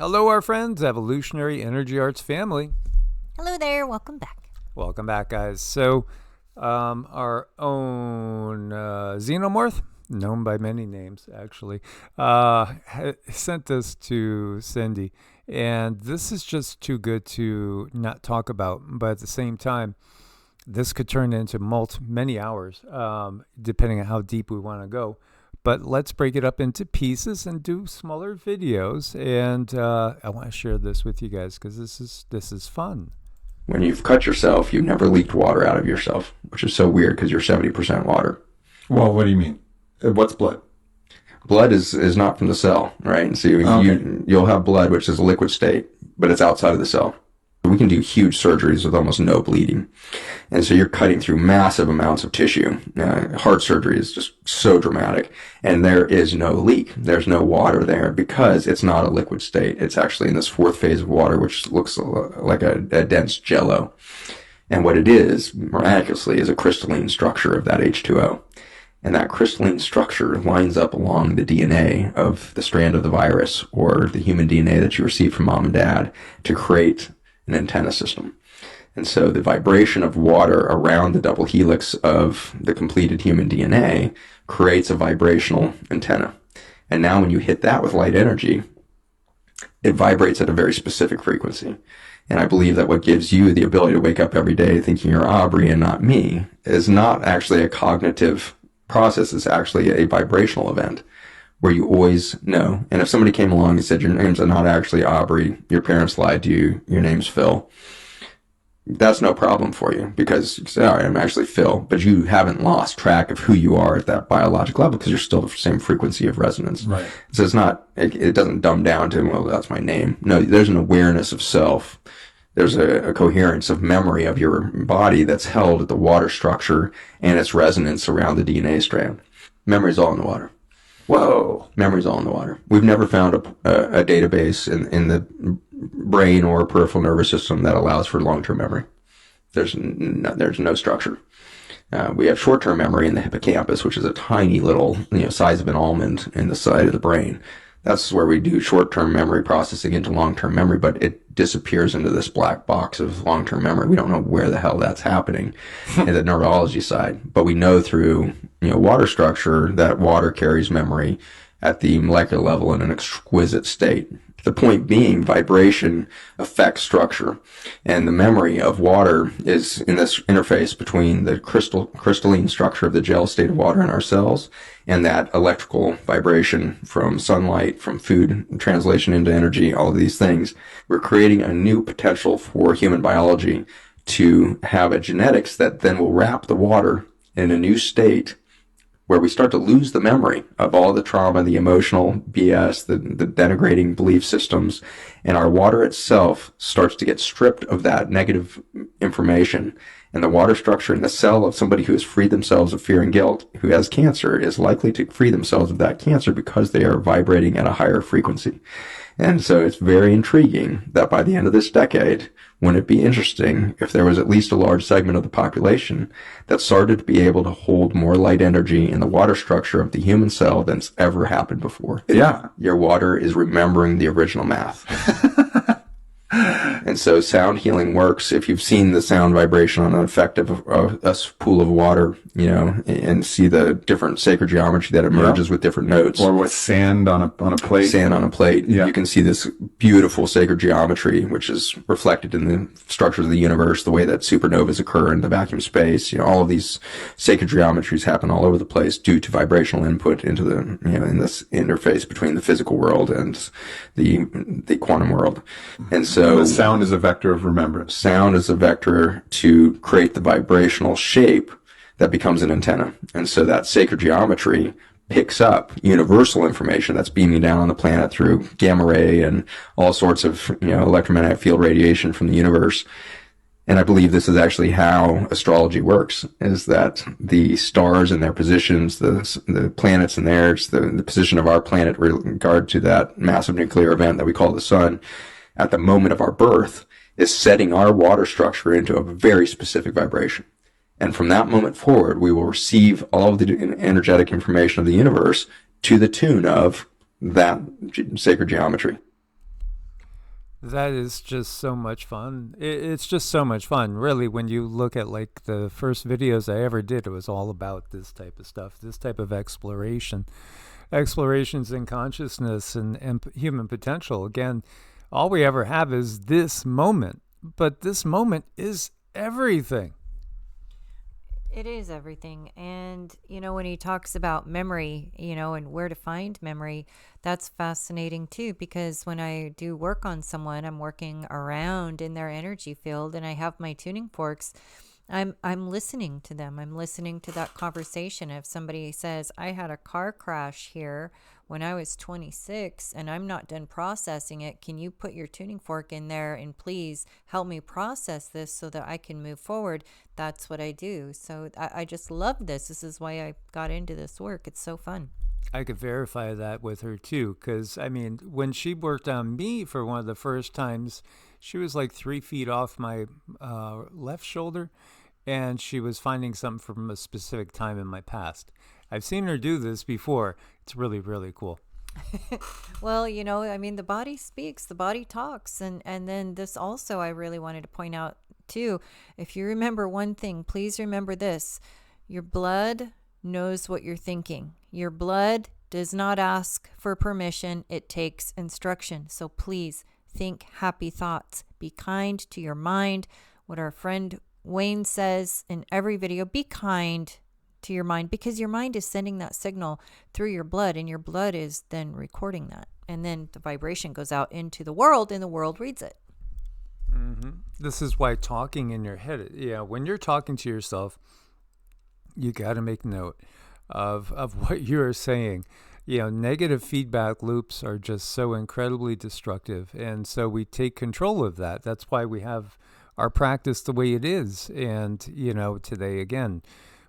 Hello, our friends, Evolutionary Energy Arts family. Hello there, welcome back. Welcome back, guys. So, our own Xenomorph, known by many names, actually, sent this to Cindy. And this is just too good to not talk about. But at the same time, this could turn into many hours, depending on how deep we want to go. But let's break it up into pieces and do smaller videos. And I want to share this with you guys because this is fun. When you've cut yourself, you've never leaked water out of yourself, which is so weird because you're 70% water. Well, what do you mean? What's blood? Blood is not from the cell, right? And so you'll have blood, which is a liquid state, but it's outside of the cell. We can do huge surgeries with almost no bleeding. And so you're cutting through massive amounts of tissue. Heart surgery is just so dramatic. And there is no leak. There's no water there because it's not a liquid state. It's actually in this fourth phase of water, which looks like a dense jello. And what it is, miraculously, is a crystalline structure of that H2O. And that crystalline structure lines up along the DNA of the strand of the virus or the human DNA that you received from mom and dad to create an antenna system. And so the vibration of water around the double helix of the completed human DNA creates a vibrational antenna. And now when you hit that with light energy, it vibrates at a very specific frequency. And I believe that what gives you the ability to wake up every day thinking you're Aubrey and not me is not actually a cognitive process. It's actually a vibrational event where you always know. And if somebody came along and said, your name's not actually Aubrey, your parents lied to you, your name's Phil, that's no problem for you because you say, all right, I'm actually Phil, but you haven't lost track of who you are at that biological level because you're still the same frequency of resonance. Right. So it's not, it doesn't dumb down to, well, that's my name. No, there's an awareness of self. There's a coherence of memory of your body that's held at the water structure and its resonance around the DNA strand. Memory's all in the water. Whoa. Memory's all in the water. We've never found a database in the brain or peripheral nervous system that allows for long-term memory. There's no structure. We have short-term memory in the hippocampus, which is a tiny little, size of an almond in the side of the brain. That's where we do short-term memory processing into long-term memory, but it disappears into this black box of long-term memory. We don't know where the hell that's happening in the neurology side, but we know through, water structure that water carries memory at the molecular level in an exquisite state. The point being, vibration affects structure, and the memory of water is in this interface between the crystalline structure of the gel state of water in our cells and that electrical vibration from sunlight, from food, translation into energy, all of these things. We're creating a new potential for human biology to have a genetics that then will wrap the water in a new state where we start to lose the memory of all the trauma, the emotional BS, the denigrating belief systems, and our water itself starts to get stripped of that negative information. And the water structure in the cell of somebody who has freed themselves of fear and guilt, who has cancer, is likely to free themselves of that cancer because they are vibrating at a higher frequency. And so it's very intriguing that by the end of this decade, wouldn't it be interesting if there was at least a large segment of the population that started to be able to hold more light energy in the water structure of the human cell than's ever happened before? Yeah. Your water is remembering the original math. And so sound healing works. If you've seen the sound vibration on an effect of a pool of water, and see the different sacred geometry that emerges with different notes. Or with sand on a plate. Sand on a plate. Yeah. You can see this beautiful sacred geometry, which is reflected in the structures of the universe, the way that supernovas occur in the vacuum space. All of these sacred geometries happen all over the place due to vibrational input into the, in this interface between the physical world and the quantum world. And so the sound is a vector of remembrance. Sound is a vector to create the vibrational shape that becomes an antenna. And so that sacred geometry picks up universal information that's beaming down on the planet through gamma ray and all sorts of, electromagnetic field radiation from the universe. And I believe this is actually how astrology works, is that the stars and their positions, the planets and theirs, the position of our planet with regard to that massive nuclear event that we call the sun, at the moment of our birth, is setting our water structure into a very specific vibration. And from that moment forward, we will receive all of the energetic information of the universe to the tune of that sacred geometry. That is just so much fun. It's just so much fun. Really, when you look at like the first videos I ever did, it was all about this type of stuff, this type of exploration, explorations in consciousness and human potential. Again, all we ever have is this moment, but this moment is everything. It is everything. And, when he talks about memory, and where to find memory, that's fascinating too, because when I do work on someone, I'm working around in their energy field and I have my tuning forks. I'm listening to them. I'm listening to that conversation. If somebody says, I had a car crash here when I was 26 and I'm not done processing it, can you put your tuning fork in there and please help me process this so that I can move forward? That's what I do. So I just love this. This is why I got into this work. It's so fun. I could verify that with her too, because I mean, when she worked on me for one of the first times, she was like 3 feet off my left shoulder, and she was finding something from a specific time in my past. I've seen her do this before. It's really, really cool. Well, the body speaks, the body talks. And then this also, I really wanted to point out too. If you remember one thing, please remember this. Your blood knows what you're thinking. Your blood does not ask for permission. It takes instruction. So please think happy thoughts. Be kind to your mind. What our friend Wayne says in every video, be kind to your mind, because your mind is sending that signal through your blood and your blood is then recording that. And then the vibration goes out into the world and the world reads it. Mm-hmm. This is why talking in your head, when you're talking to yourself, you got to make note of what you're saying. Negative feedback loops are just so incredibly destructive. And so we take control of that. That's why we have our practice the way it is. And, today, again,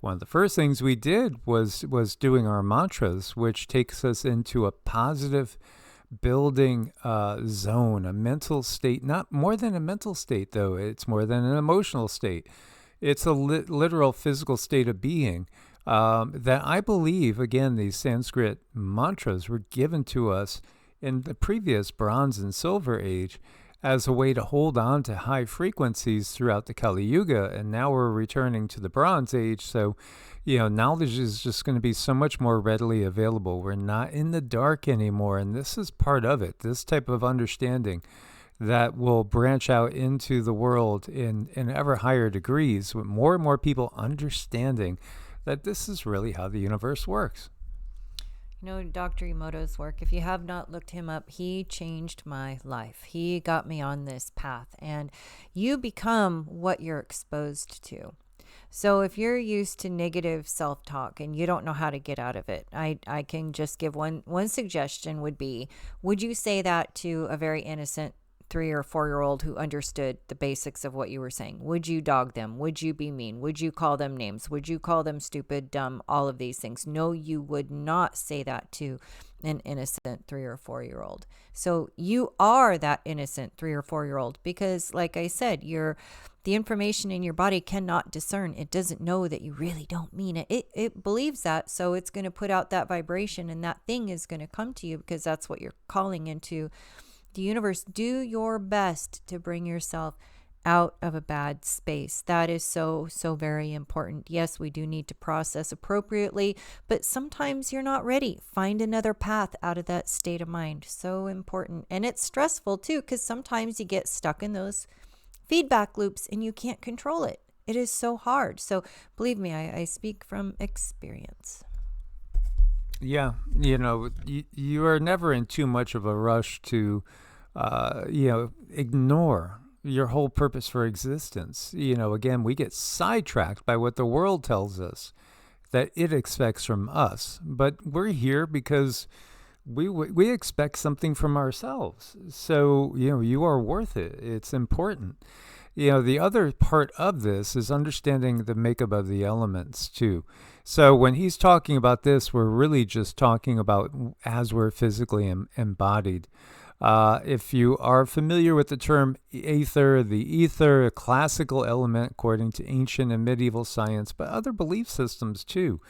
one of the first things we did was doing our mantras, which takes us into a positive building zone, a mental state, not more than a mental state, though. It's more than an emotional state. It's a literal physical state of being that I believe, again, these Sanskrit mantras were given to us in the previous Bronze and Silver Age as a way to hold on to high frequencies throughout the Kali Yuga. And now we're returning to the Bronze Age. So, knowledge is just going to be so much more readily available. We're not in the dark anymore. And this is part of it, this type of understanding that will branch out into the world in ever higher degrees, with more and more people understanding that this is really how the universe works. Dr. Emoto's work, if you have not looked him up, he changed my life. He got me on this path, and you become what you're exposed to. So if you're used to negative self-talk and you don't know how to get out of it, I can just give one suggestion would be, would you say that to a very innocent 3 or 4-year-old who understood the basics of what you were saying? Would you dog them? Would you be mean? Would you call them names? Would you call them stupid, dumb, all of these things? No, you would not say that to an innocent 3 or 4-year-old. So you are that innocent 3 or 4-year-old because, like I said, the information in your body cannot discern. It doesn't know that you really don't mean it. It believes that, so it's going to put out that vibration, and that thing is going to come to you because that's what you're calling into the universe. Do your best to bring yourself out of a bad space. That is so, so very important. Yes, we do need to process appropriately, but sometimes you're not ready. Find another path out of that state of mind. So important. And it's stressful too, because sometimes you get stuck in those feedback loops and you can't control it. It is so hard. So believe me, I speak from experience. Yeah, you are never in too much of a rush to ignore your whole purpose for existence. Again, we get sidetracked by what the world tells us that it expects from us. But we're here because we expect something from ourselves. So, you are worth it. It's important. The other part of this is understanding the makeup of the elements too. So when he's talking about this, we're really just talking about as we're physically embodied. If you are familiar with the term aether, the ether, a classical element according to ancient and medieval science, but other belief systems too.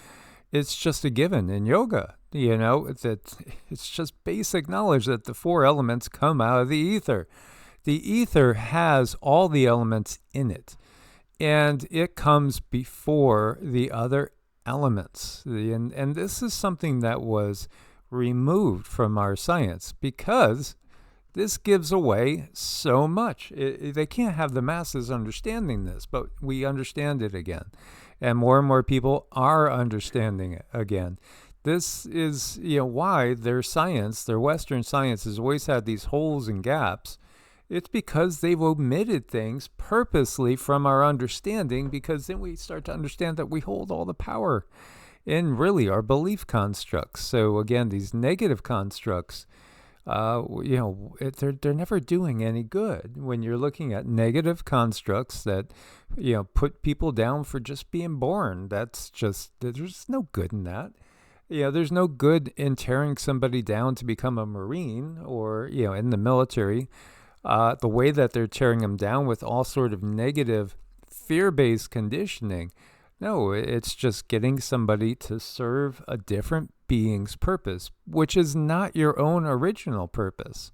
It's just a given in yoga, that it's just basic knowledge that the 4 elements come out of the ether. The ether has all the elements in it, and it comes before the other elements. And this is something that was removed from our science because this gives away so much. They can't have the masses understanding this, but we understand it again. And more people are understanding it again. This is, why their science, their Western science, has always had these holes and gaps. It's because they've omitted things purposely from our understanding, because then we start to understand that we hold all the power in really our belief constructs. So again, these negative constructs, they're never doing any good. When you're looking at negative constructs that, put people down for just being born, there's no good in that. There's no good in tearing somebody down to become a Marine or, in the military. The way that they're tearing them down with all sort of negative fear-based conditioning. No, it's just getting somebody to serve a different being's purpose, which is not your own original purpose.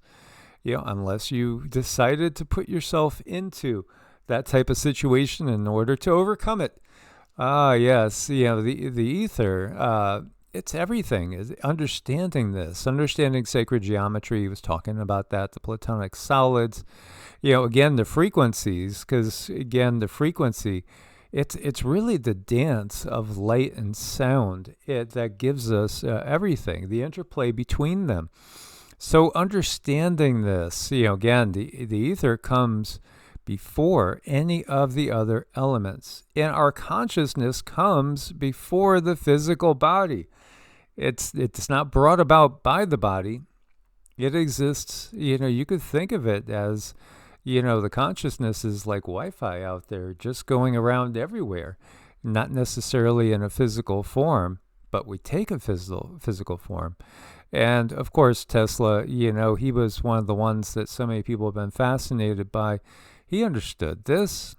Unless you decided to put yourself into that type of situation in order to overcome it. Yes, the ether, it's everything. Is understanding this, understanding sacred geometry. He was talking about that, the platonic solids. Again, the frequencies, because again, the frequency, it's really the dance of light and sound that gives us everything, the interplay between them. So understanding this, again, the ether comes before any of the other elements, and our consciousness comes before the physical body. It's not brought about by the body. It exists, you could think of it as, the consciousness is like Wi-Fi out there, just going around everywhere, not necessarily in a physical form, but we take a physical form. And of course, Tesla, he was one of the ones that so many people have been fascinated by. He understood this.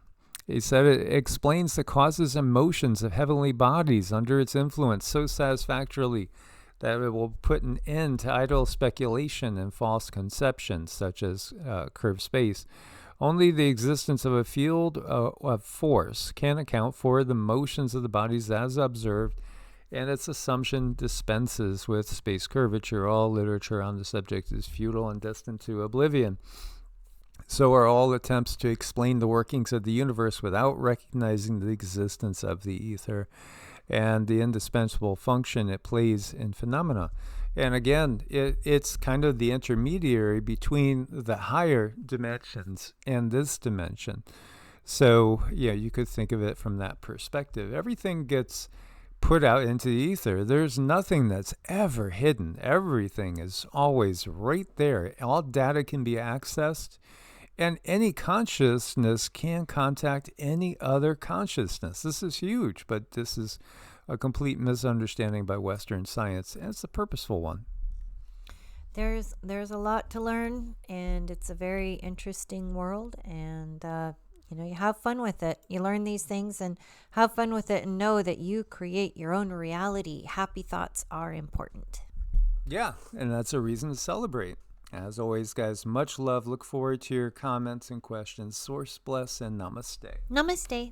He said it explains the causes and motions of heavenly bodies under its influence so satisfactorily that it will put an end to idle speculation and false conceptions, such as curved space. Only the existence of a field of force can account for the motions of the bodies as observed, and its assumption dispenses with space curvature. All literature on the subject is futile and destined to oblivion. So are all attempts to explain the workings of the universe without recognizing the existence of the ether and the indispensable function it plays in phenomena. And again, it's kind of the intermediary between the higher dimensions and this dimension. So, you could think of it from that perspective. Everything gets put out into the ether. There's nothing that's ever hidden. Everything is always right there. All data can be accessed. And any consciousness can contact any other consciousness. This is huge, but this is a complete misunderstanding by Western science, and it's a purposeful one. There's a lot to learn, and it's a very interesting world, and you have fun with it. You learn these things and have fun with it, and know that you create your own reality. Happy thoughts are important. Yeah, and that's a reason to celebrate. As always, guys, much love. Look forward to your comments and questions. Source bless and namaste. Namaste.